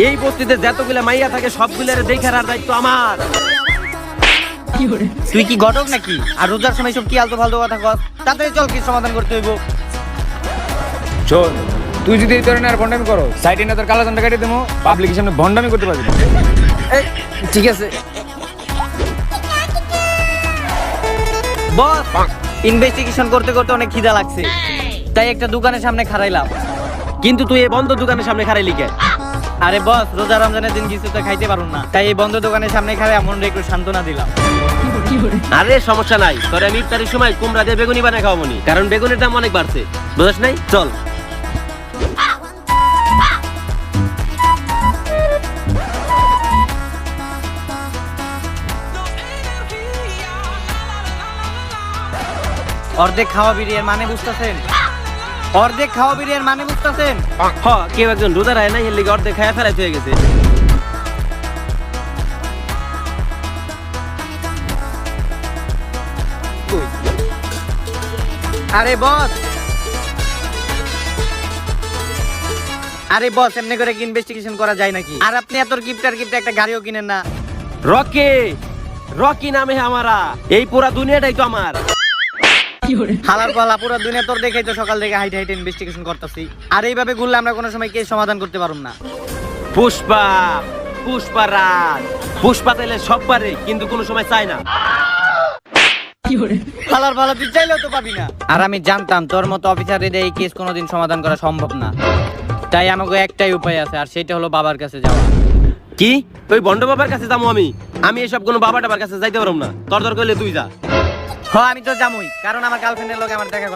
এই বস্তিতে যতগুলা মাইয়া থাকে সবগুলার দেখার আর দায়িত্ব আমার। তুই কি ঘটক নাকি? আর রোজার সময় সব কি আলতু ফালতু কথা কস? তাড়াতাড়ি চল, কি সমাধান করতে হইব। শোন, তুই যদি এই ধরনের আর ভন্ডামি করো, সাইডে না তোর কালা ঝান্ডা কাটিয়ে দেবো, পাবলিকের সামনে ভন্ডামি করতে পারবি না। এই ঠিক আছে। বস, ইনভেস্টিগেশন করতে করতে অনেক খিদা লাগছে, তাই একটা দোকানের সামনে খাড়াইলাম। কিন্তু তুই এই বন্ধ দোকানের সামনে খারাই লিখে। আরে বস, রোজা রমজানের দিন কিছু তো খাইতে পারুন না, তাই এই বন্ধ দোকানের সামনে খাড়াই মনটা একটু সান্ত্বনা দিলাম। আরে সমস্যা নাই, তোরে আমি ইফতারের সময় কুমড়া দিয়ে বেগুনি বানায় খাওয়াবনি, কারণ বেগুনের দাম অনেক বাড়ছে, বুঝছ নাই? চল। অর্ধেক খাওয়া বিরিয়ার মানে বুঝতেছেন? অর্ধেক খাওয়া বিরিয়ার মানে বুঝতেছেন? হ, কেউ একজন রোজা রায় না, এর লিগে অর্ধেক খায়া ফেলাইতে হয়ে গেছে। আরে বস, আরে বস, এমনি করে কি ইনভেস্টিগেশন করা যায় নাকি? আর আপনি এত গিফট একটা গাড়িও কিনেন না। রকি, রকি নামে আমারা, এই পুরা দুনিয়াটাই তো আমার। হালার পালা, পুরো দুনিয়া তোর দেখেই তো সকাল থেকে হাইট হাইট ইনভেস্টিগেশন করতেছি। আর এইভাবে ঘুরলে আমরা কোনো সময় কেস সমাধান করতে পারুম না। পুষ্পা, পুষ্পা রাজ, পুষ্পা তাইলে সব পারে, কিন্তু কোনো সময় চায় না। হালার পালা, তুই চাইলেও তো পাবি না। আর আমি জানতাম তোর মতো অফিসারের এই কেস কোনোদিন সমাধান করা সম্ভব না, তাই আমাকে একটাই উপায় আছে, আর সেটা হলো বাবার কাছে যাওয়া। কি? ওই বন্ড বাবার কাছে যাবো আমি? আমি এসব কোনো বাবা টাবার কাছে যাইতে পারবো না, তোর দরকার হলে তুই যা। হ্যাঁ, আমি তো যামই, কারণ আমার গার্লফ্রেন্ডের লোক আমার দেখা